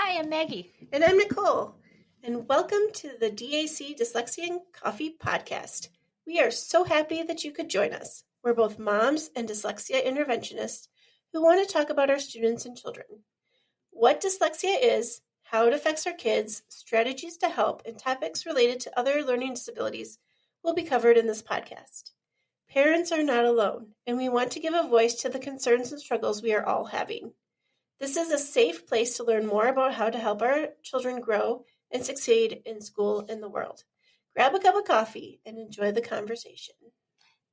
Hi, I'm Maggie. And I'm Nicole. And welcome to the DAC Dyslexia and Coffee podcast. We are so happy that you could join us. We're both moms and dyslexia interventionists who want to talk about our students and children. What dyslexia is, how it affects our kids, strategies to help, and topics related to other learning disabilities will be covered in this podcast. Parents are not alone, and we want to give a voice to the concerns and struggles we are all having. This is a safe place to learn more about how to help our children grow and succeed in school and the world. Grab a cup of coffee and enjoy the conversation.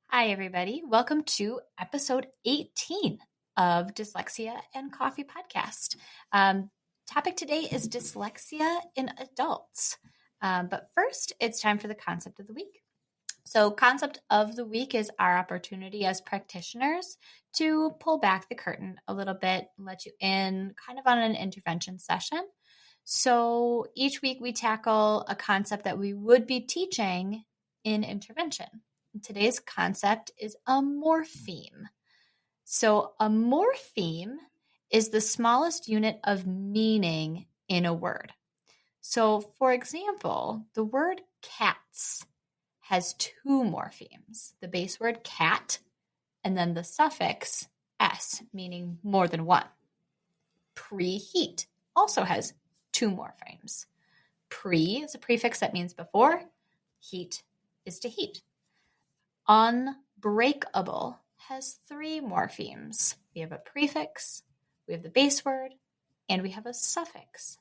Hi, everybody. Welcome to episode 18 of Dyslexia and Coffee podcast. Topic today is dyslexia in adults. But first, it's time for the concept of the week. So concept of the week is our opportunity as practitioners to pull back the curtain a little bit, let you in kind of on an intervention session. So each week we tackle a concept that we would be teaching in intervention. Today's concept is a morpheme. So a morpheme is the smallest unit of meaning in a word. So for example, the word cats has two morphemes, the base word cat and then the suffix s, meaning more than one. Preheat also has two morphemes. Pre is a prefix that means before, heat is to heat. Unbreakable has three morphemes. We have a prefix, we have the base word, and we have a suffix.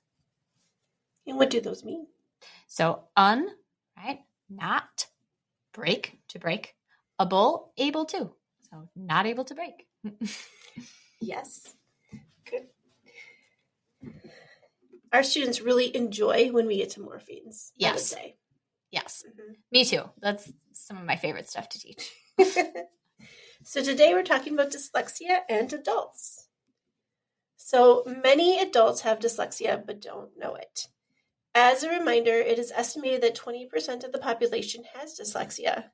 And what do those mean? So right, not, break, to break, able to. So not able to break. Yes. Good. Our students really enjoy when we get to morphemes. Yes. I would say. Yes. Mm-hmm. Me too. That's some of my favorite stuff to teach. So today we're talking about dyslexia and adults. So many adults have dyslexia but don't know it. As a reminder, it is estimated that 20% of the population has dyslexia,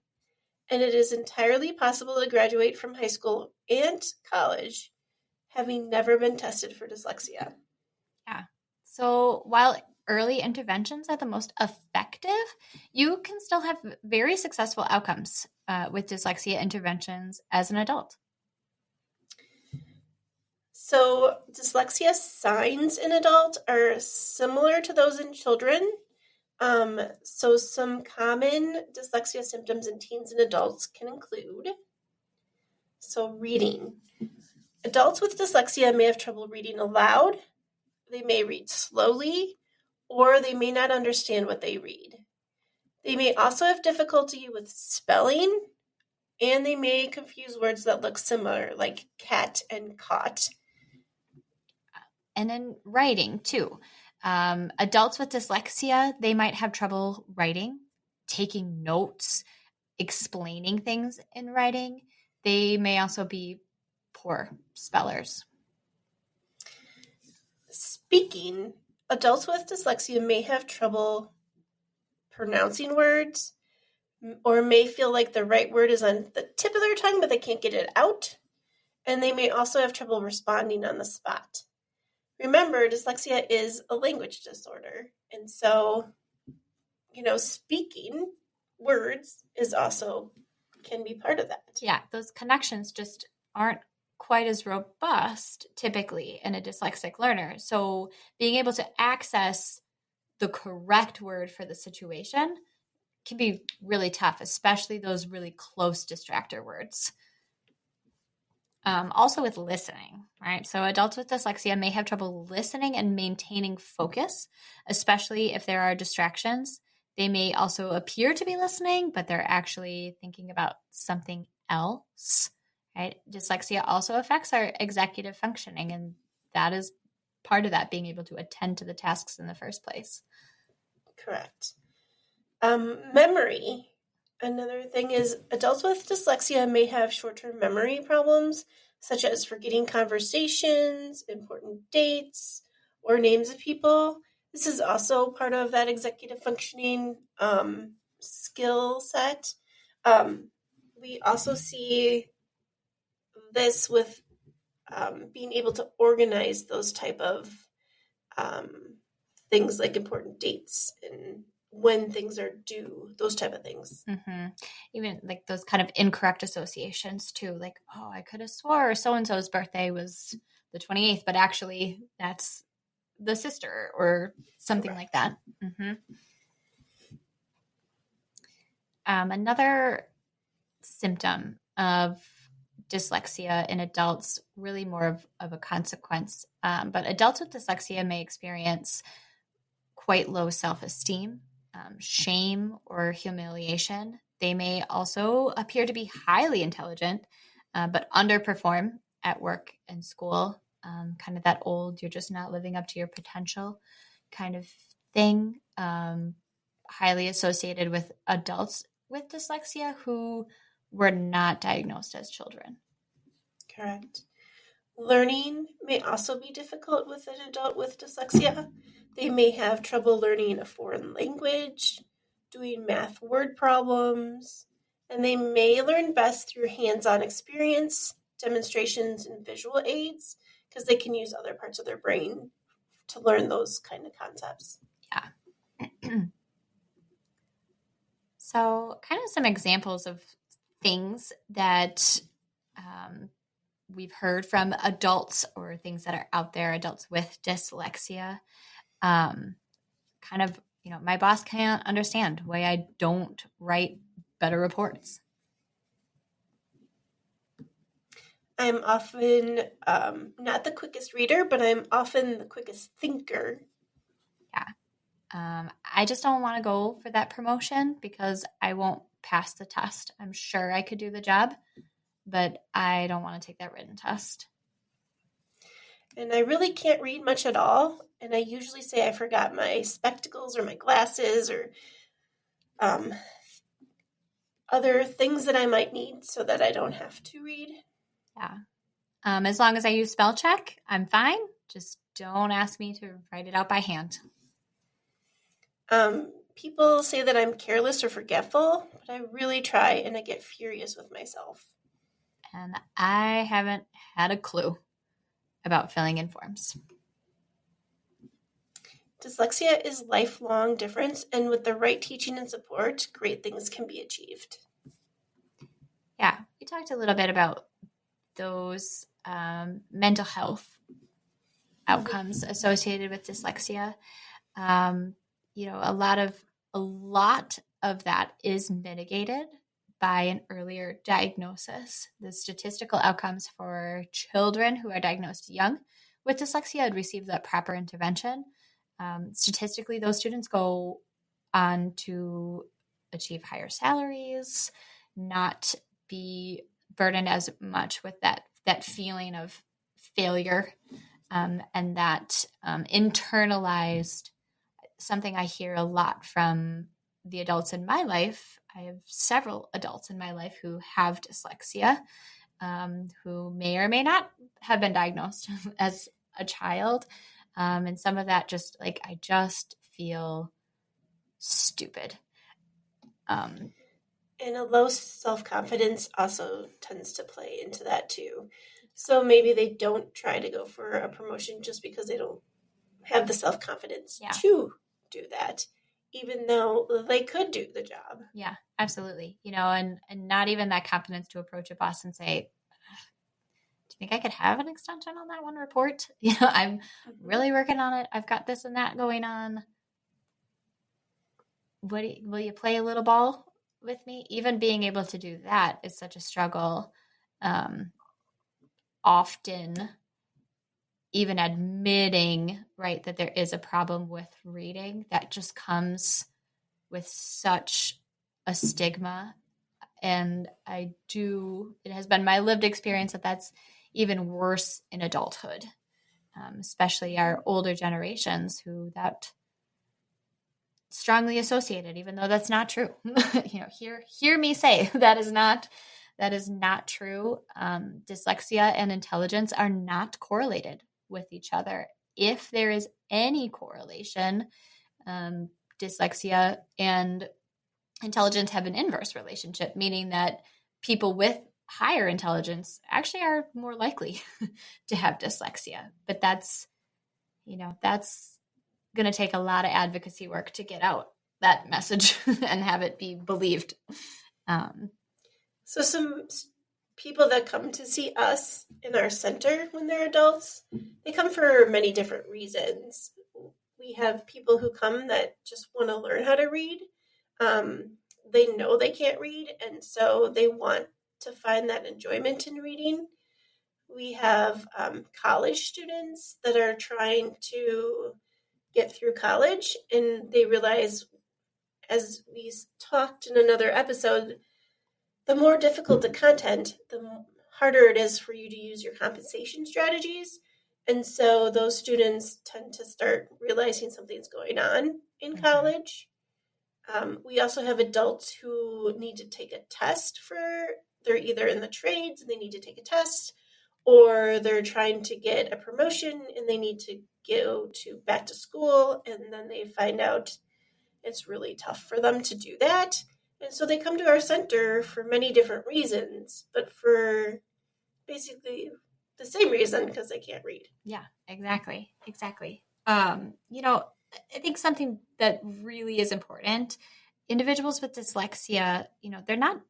and it is entirely possible to graduate from high school and college having never been tested for dyslexia. Yeah. So while early interventions are the most effective, you can still have very successful outcomes with dyslexia interventions as an adult. So dyslexia signs in adults are similar to those in children. So some common dyslexia symptoms in teens and adults can include, reading. Adults with dyslexia may have trouble reading aloud, they may read slowly, or they may not understand what they read. They may also have difficulty with spelling, and they may confuse words that look similar, like cat and caught. And in writing, too. Adults with dyslexia, they might have trouble writing, taking notes, explaining things in writing. They may also be poor spellers. Speaking, adults with dyslexia may have trouble pronouncing words or may feel like the right word is on the tip of their tongue, but they can't get it out. And they may also have trouble responding on the spot. Remember, dyslexia is a language disorder. And so, speaking words is also can be part of that. Yeah, those connections just aren't quite as robust typically in a dyslexic learner. So being able to access the correct word for the situation can be really tough, especially those really close distractor words. Also with listening, right? So adults with dyslexia may have trouble listening and maintaining focus, especially if there are distractions. They may also appear to be listening, but they're actually thinking about something else, right? Dyslexia also affects our executive functioning, and that is part of that, being able to attend to the tasks in the first place. Correct. Memory. Another thing is adults with dyslexia may have short-term memory problems, such as forgetting conversations, important dates, or names of people. This is also part of that executive functioning skill set. We also see this with being able to organize those type of things like important dates and when things are due, those type of things. Mm-hmm. Even like those kind of incorrect associations too, like, oh, I could have swore so-and-so's birthday was the 28th, but actually that's the sister or something like that. Mm-hmm. Another symptom of dyslexia in adults, really more of a consequence, but adults with dyslexia may experience quite low self-esteem, shame, or humiliation. They may also appear to be highly intelligent, but underperform at work and school. Kind of that old, you're just not living up to your potential kind of thing. Highly associated with adults with dyslexia who were not diagnosed as children. Correct. Learning may also be difficult with an adult with dyslexia. They may have trouble learning a foreign language, doing math word problems, and they may learn best through hands-on experience, demonstrations, and visual aids because they can use other parts of their brain to learn those kind of concepts. Yeah. So, kind of some examples of things that we've heard from adults or things that are out there, adults with dyslexia. Kind of, my boss can't understand why I don't write better reports. I'm often not the quickest reader, but I'm often the quickest thinker. Yeah. I just don't want to go for that promotion because I won't pass the test. I'm sure I could do the job, but I don't want to take that written test. And I really can't read much at all. And I usually say I forgot my spectacles or my glasses or other things that I might need so that I don't have to read. Yeah. As long as I use spell check, I'm fine. Just don't ask me to write it out by hand. People say that I'm careless or forgetful, but I really try and I get furious with myself. And I haven't had a clue about filling in forms. Dyslexia is lifelong difference, and with the right teaching and support, great things can be achieved. Yeah, we talked a little bit about those mental health outcomes associated with dyslexia. A lot of that is mitigated by an earlier diagnosis. The statistical outcomes for children who are diagnosed young with dyslexia would receive the proper intervention. Statistically, those students go on to achieve higher salaries, not be burdened as much with that feeling of failure, and that internalized, something I hear a lot from the adults in my life. I have several adults in my life who have dyslexia, who may or may not have been diagnosed as a child. And some of that just like, I just feel stupid. And a low self-confidence also tends to play into that too. So maybe they don't try to go for a promotion just because they don't have the self-confidence to do that, even though they could do the job. Yeah, absolutely. And not even that confidence to approach a boss and say, do you think I could have an extension on that one report? I'm really working on it. I've got this and that going on. Will you play a little ball with me? Even being able to do that is such a struggle. Often even admitting, right, that there is a problem with reading, that just comes with such a stigma. And it has been my lived experience that that's even worse in adulthood, especially our older generations who that strongly associated, even though that's not true. Hear me say that is not true. Dyslexia and intelligence are not correlated with each other. If there is any correlation, dyslexia and intelligence have an inverse relationship, meaning that people with higher intelligence actually are more likely to have dyslexia. But that's That's going to take a lot of advocacy work to get out that message and have it be believed. So some people that come to see us in our center when they're adults, they come for many different reasons. We have people who come that just want to learn how to read. They know they can't read, and so they want to find that enjoyment in reading. We have college students that are trying to get through college, and they realize, as we talked in another episode, the more difficult the content, the harder it is for you to use your compensation strategies. And so those students tend to start realizing something's going on in college. We also have adults who need to take a test they're either in the trades and they need to take a test, or they're trying to get a promotion and they need to go back to school, and then they find out it's really tough for them to do that. And so they come to our center for many different reasons, but for basically the same reason, because they can't read. Yeah, exactly. I think something that really is important, individuals with dyslexia, they're not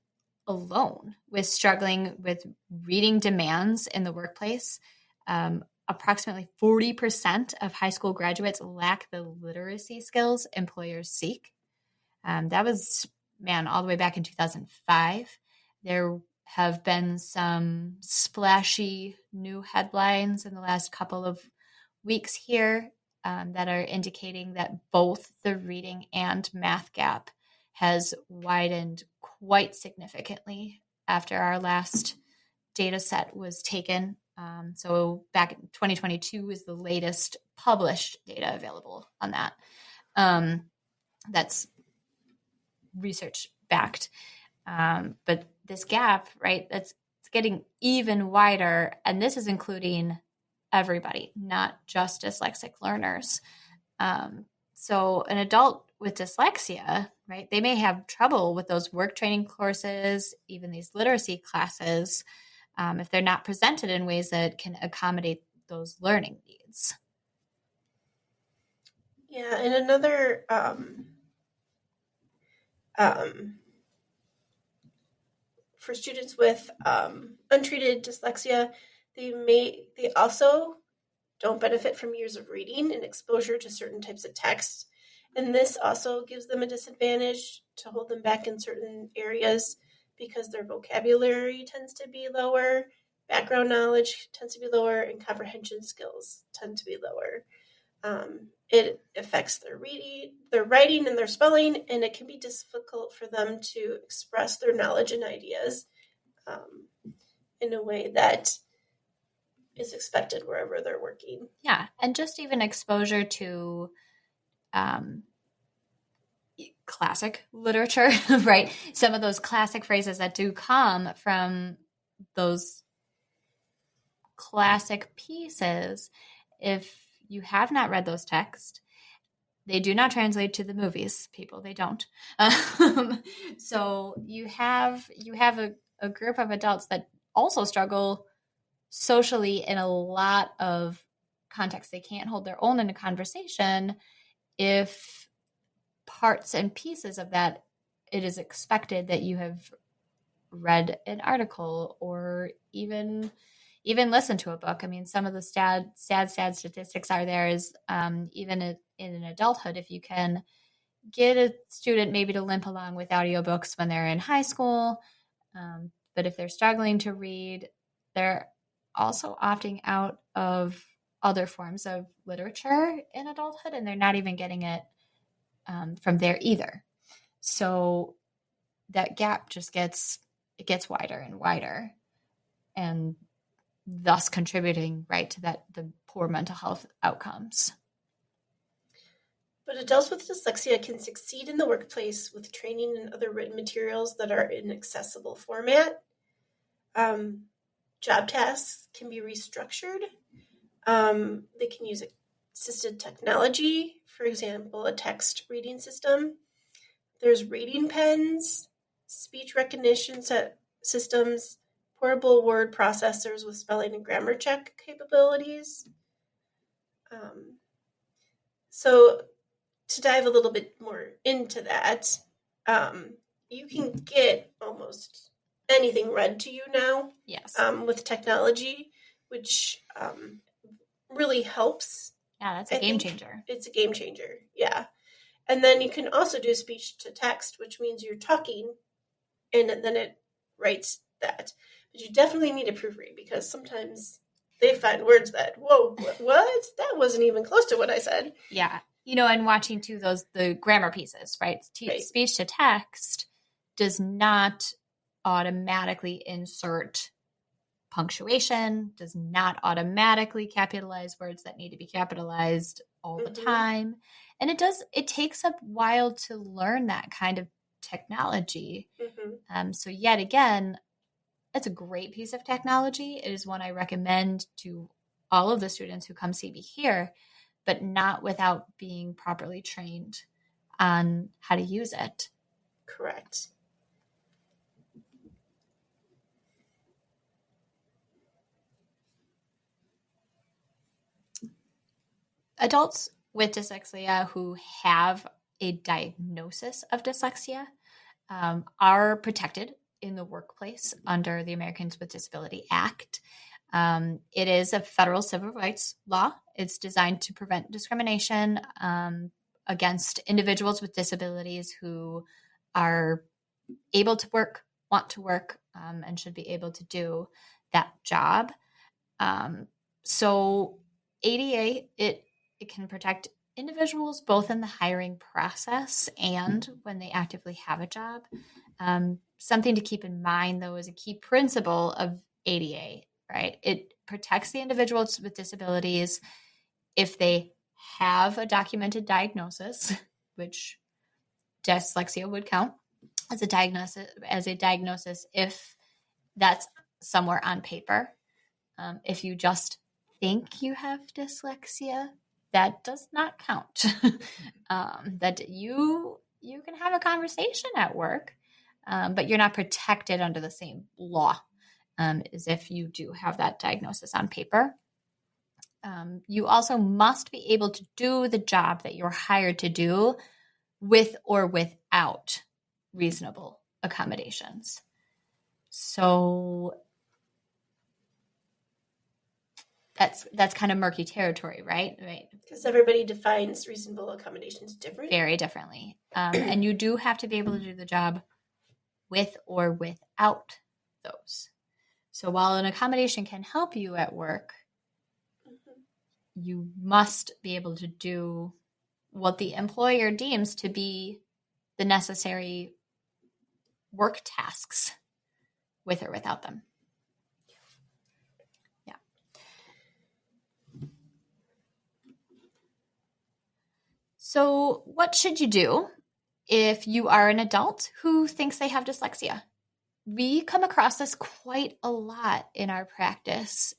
alone with struggling with reading demands in the workplace. Approximately 40% of high school graduates lack the literacy skills employers seek. That was, all the way back in 2005. There have been some splashy new headlines in the last couple of weeks here that are indicating that both the reading and math gap has widened quite significantly after our last data set was taken. So back in 2022 is the latest published data available on that. That's research backed. But this gap, right, it's getting even wider. And this is including everybody, not just dyslexic learners. So an adult with dyslexia, right, they may have trouble with those work training courses, even these literacy classes, if they're not presented in ways that can accommodate those learning needs. Yeah, and another for students with untreated dyslexia, they also don't benefit from years of reading and exposure to certain types of text. And this also gives them a disadvantage to hold them back in certain areas because their vocabulary tends to be lower, background knowledge tends to be lower, and comprehension skills tend to be lower. It affects their reading, their writing, and their spelling, and it can be difficult for them to express their knowledge and ideas in a way that is expected wherever they're working. Yeah, and just even exposure to classic literature, right? Some of those classic phrases that do come from those classic pieces, if you have not read those texts, they do not translate to the movies, people. They don't. So you have a group of adults that also struggle socially in a lot of contexts. They can't hold their own in a conversation if parts and pieces of that, it is expected that you have read an article or even listened to a book. I mean, some of the sad statistics are there is even in an adulthood, if you can get a student maybe to limp along with audiobooks when they're in high school, but if they're struggling to read, they're also opting out of other forms of literature in adulthood, and they're not even getting it from there either. So that gap just gets wider and wider, and thus contributing right to the poor mental health outcomes. But adults with dyslexia can succeed in the workplace with training and other written materials that are in accessible format. Job tasks can be restructured. They can use assisted technology, for example, a text reading system. There's reading pens, speech recognition systems, portable word processors with spelling and grammar check capabilities. So to dive a little bit more into that, you can get almost anything read to you now. Yes. With technology, which really helps. Yeah, that's a game changer. It's a game changer. Yeah. And then you can also do speech to text, which means you're talking and then it writes that. But you definitely need a proofread because sometimes they find words that, whoa, what? That wasn't even close to what I said. Yeah. And watching too the grammar pieces, right? Right. Speech to text does not automatically insert punctuation, does not automatically capitalize words that need to be capitalized all the time. And it takes a while to learn that kind of technology. So yet again, it's a great piece of technology. It is one I recommend to all of the students who come see me here, but not without being properly trained on how to use it. Correct. Adults with dyslexia who have a diagnosis of dyslexia are protected in the workplace under the Americans with Disability Act. It is a federal civil rights law. It's designed to prevent discrimination against individuals with disabilities who are able to work, want to work, and should be able to do that job. So ADA, it can protect individuals both in the hiring process and when they actively have a job. Something to keep in mind, though, is a key principle of ADA, right? It protects the individuals with disabilities if they have a documented diagnosis, which dyslexia would count as a diagnosis if that's somewhere on paper. If you just think you have dyslexia, that does not count. That you can have a conversation at work, but you're not protected under the same law as if you do have that diagnosis on paper. You also must be able to do the job that you're hired to do with or without reasonable accommodations. So that's kind of murky territory, right? Right. Because everybody defines reasonable accommodations differently. Very differently. And you do have to be able to do the job with or without those. So while an accommodation can help you at work, you must be able to do what the employer deems to be the necessary work tasks with or without them. Yeah. So what should you do if you are an adult who thinks they have dyslexia? We come across this quite a lot in our practice.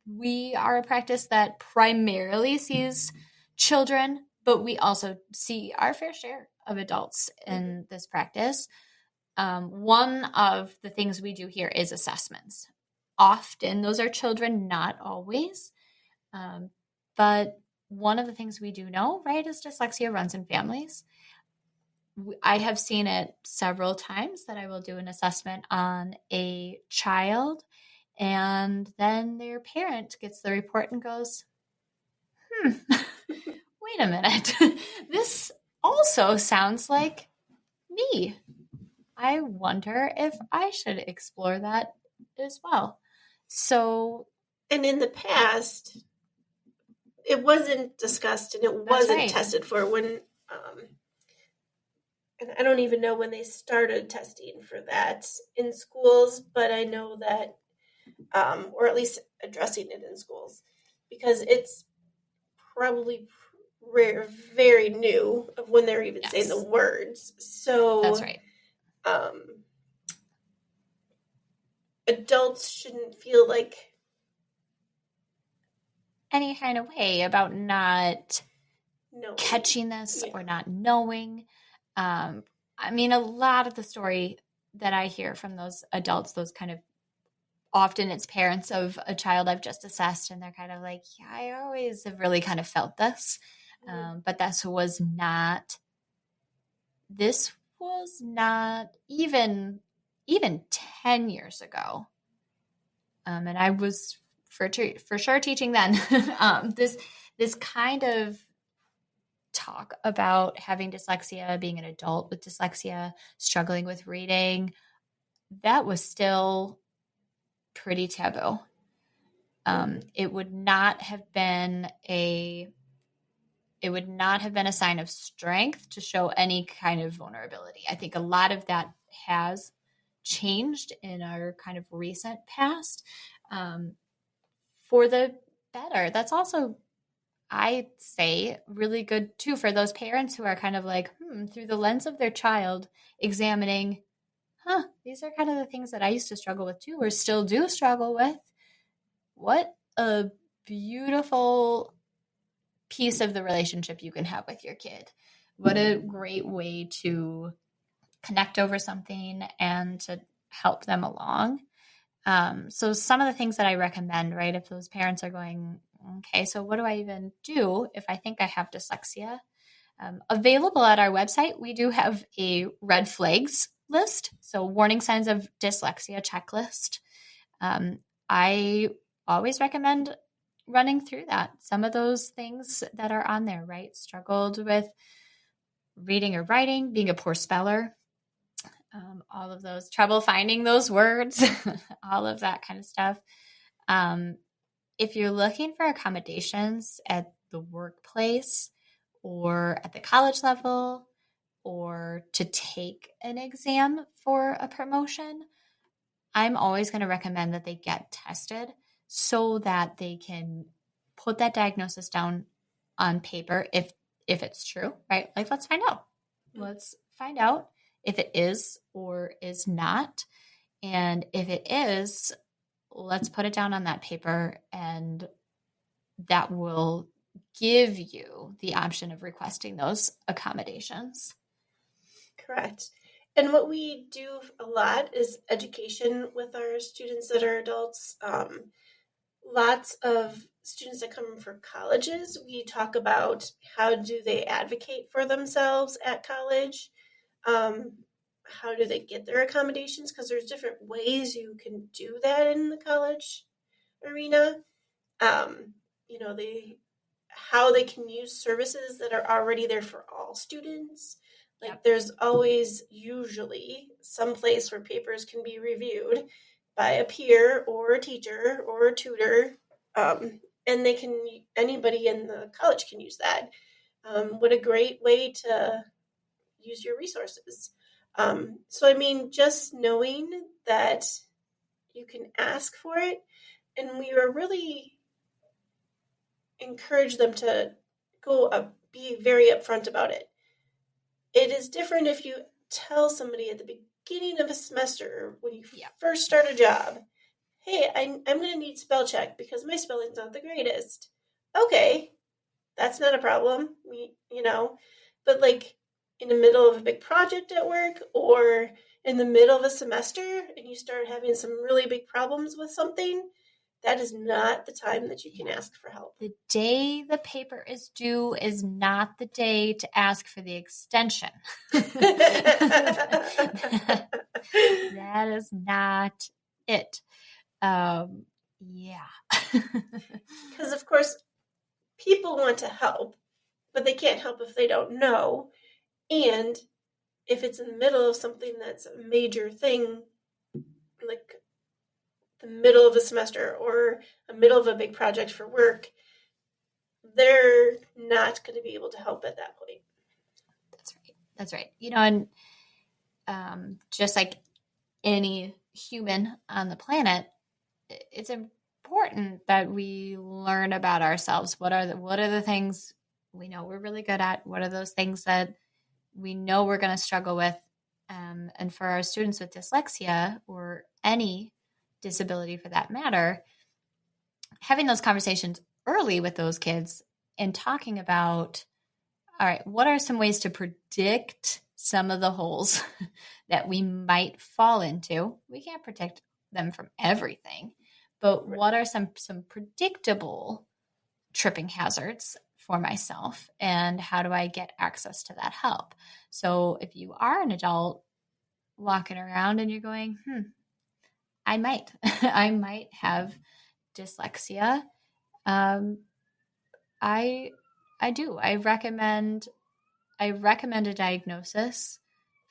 We are a practice that primarily sees children, but we also see our fair share of adults in this practice. One of the things we do here is assessments. Often those are children, not always. But one of the things we do know, right, is dyslexia runs in families. I have seen it several times that I will do an assessment on a child, and then their parent gets the report and goes, wait a minute. This also sounds like me. I wonder if I should explore that as well. So, and in the past, it wasn't discussed and it wasn't tested for when, and I don't even know when they started testing for that in schools, but I know that, or at least addressing it in schools, because it's probably very new of when they're even saying the words. So that's right. Adults shouldn't feel like any kind of way about not catching this or not knowing. I mean, a lot of the story that I hear from those adults, those kind of, often it's parents of a child I've just assessed, and they're kind of like, yeah, I always have really kind of felt this. But this was not even 10 years ago. And I was for sure teaching then. This kind of talk about having dyslexia, being an adult with dyslexia, struggling with reading, that was still pretty taboo. It would not have been a sign of strength to show any kind of vulnerability. I think a lot of that has changed in our kind of recent past, for the better. That's also, I say, really good too for those parents who are kind of like, through the lens of their child, examining, these are kind of the things that I used to struggle with too, or still do struggle with. What a beautiful piece of the relationship you can have with your kid. What a great way to connect over something and to help them along. So some of the things that I recommend, right, if those parents are going, okay, so what do I even do if I think I have dyslexia? Available at our website, we do have a red flags list, so warning signs of dyslexia checklist. I always recommend running through that. Some of those things that are on there, right? Struggled with reading or writing, being a poor speller, all of those, trouble finding those words, all of that kind of stuff. If you're looking for accommodations at the workplace or at the college level, or to take an exam for a promotion, I'm always going to recommend that they get tested so that they can put that diagnosis down on paper if it's true, right? Like, let's find out. Let's find out if it is or is not. And if it is, let's put it down on that paper, and that will give you the option of requesting those accommodations. Correct. And what we do a lot is education with our students that are adults. Lots of students that come from colleges, we talk about how do they advocate for themselves at college. How do they get their accommodations? Because there's different ways you can do that in the college arena. How they can use services that are already there for all students. Like, there's always usually some place where papers can be reviewed by a peer or a teacher or a tutor, and anybody in the college can use that. What a great way to use your resources. Just knowing that you can ask for it, and we were really encourage them to be very upfront about it. It is different if you tell somebody at the beginning of a semester, when you first start a job, hey, I'm going to need spell check because my spelling's not the greatest. Okay, that's not a problem, but like in the middle of a big project at work or in the middle of a semester and you start having some really big problems with something, that is not the time that you can ask for help. The day the paper is due is not the day to ask for the extension. That is not it. Because, of course, people want to help, but they can't help if they don't know. And if it's in the middle of something that's a major thing, like the middle of a semester or a middle of a big project for work, they're not going to be able to help at that point. That's right. And just like any human on the planet, it's important that we learn about ourselves. What are the things we know we're really good at? What are those things that we know we're going to struggle with? And for our students with dyslexia or any disability for that matter, having those conversations early with those kids and talking about, all right, what are some ways to predict some of the holes that we might fall into? We can't protect them from everything, but what are some predictable tripping hazards for myself, and how do I get access to that help? So if you are an adult walking around and you're going, I might have dyslexia. I do. I recommend a diagnosis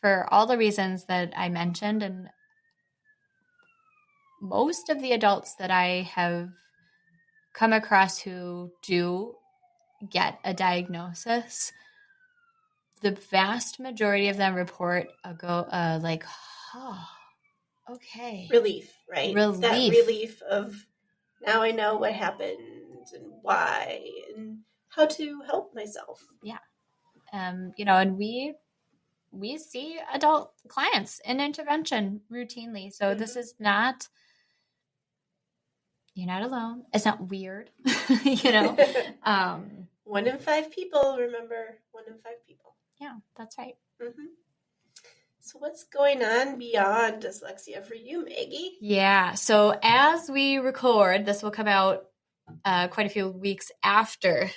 for all the reasons that I mentioned, and most of the adults that I have come across who do get a diagnosis, the vast majority of them report like, oh, okay. Relief, right? Relief. That relief of, now I know what happened and why and how to help myself. Yeah. And we see adult clients in intervention routinely. So this is not, you're not alone. It's not weird, 1 in 5 people, remember, 1 in 5 people. Yeah, that's right. Mm-hmm. So what's going on beyond dyslexia for you, Maggie? Yeah. So as we record, this will come out quite a few weeks after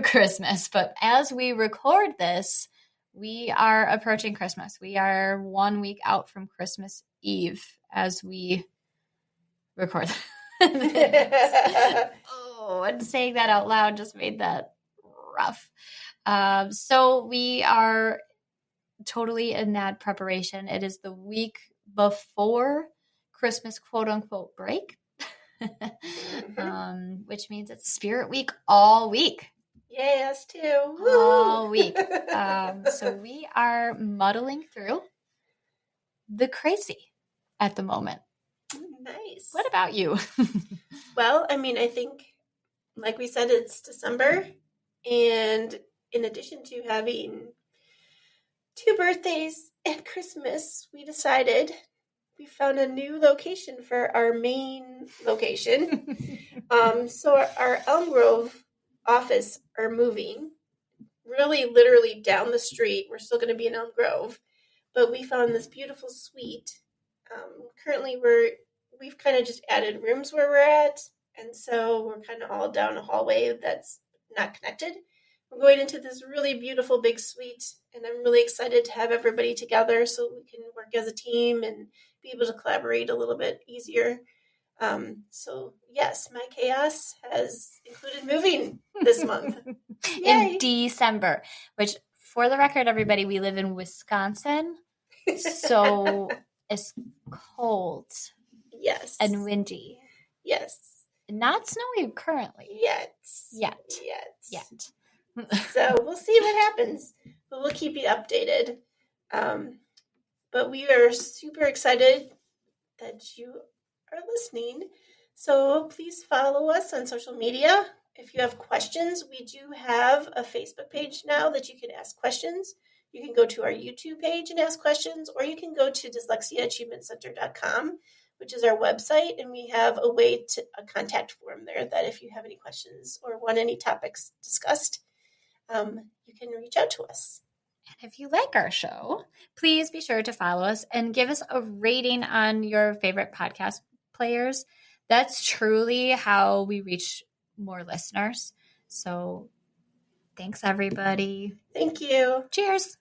Christmas, but as we record this, we are approaching Christmas. We are 1 week out from Christmas Eve as we record. Oh, and saying that out loud just made that rough. So we are totally in that preparation. It is the week before Christmas, quote unquote, break, which means it's Spirit Week all week. Yay, us too. All week. So we are muddling through the crazy at the moment. Nice. What about you? Well, I think, like we said, it's December, and in addition to having 2 birthdays and Christmas, we found a new location for our main location. So our Elm Grove office are moving really literally down the street. We're still going to be in Elm Grove, but we found this beautiful suite. Currently we've kind of just added rooms where we're at, and so we're kind of all down a hallway that's not connected. We're going into this really beautiful big suite, and I'm really excited to have everybody together so we can work as a team and be able to collaborate a little bit easier. So yes, my chaos has included moving this month. In December, which, for the record, everybody, we live in Wisconsin, so it's cold. Yes. And windy. Yes. Not snowy currently. Yet. So we'll see what happens, but we'll keep you updated. But we are super excited that you are listening. So please follow us on social media. If you have questions, we do have a Facebook page now that you can ask questions. You can go to our YouTube page and ask questions, or you can go to dyslexiaachievementcenter.com, which is our website, and we have a contact form there that if you have any questions or want any topics discussed, you can reach out to us. And if you like our show, please be sure to follow us and give us a rating on your favorite podcast players. That's truly how we reach more listeners. So thanks, everybody. Thank you. Cheers.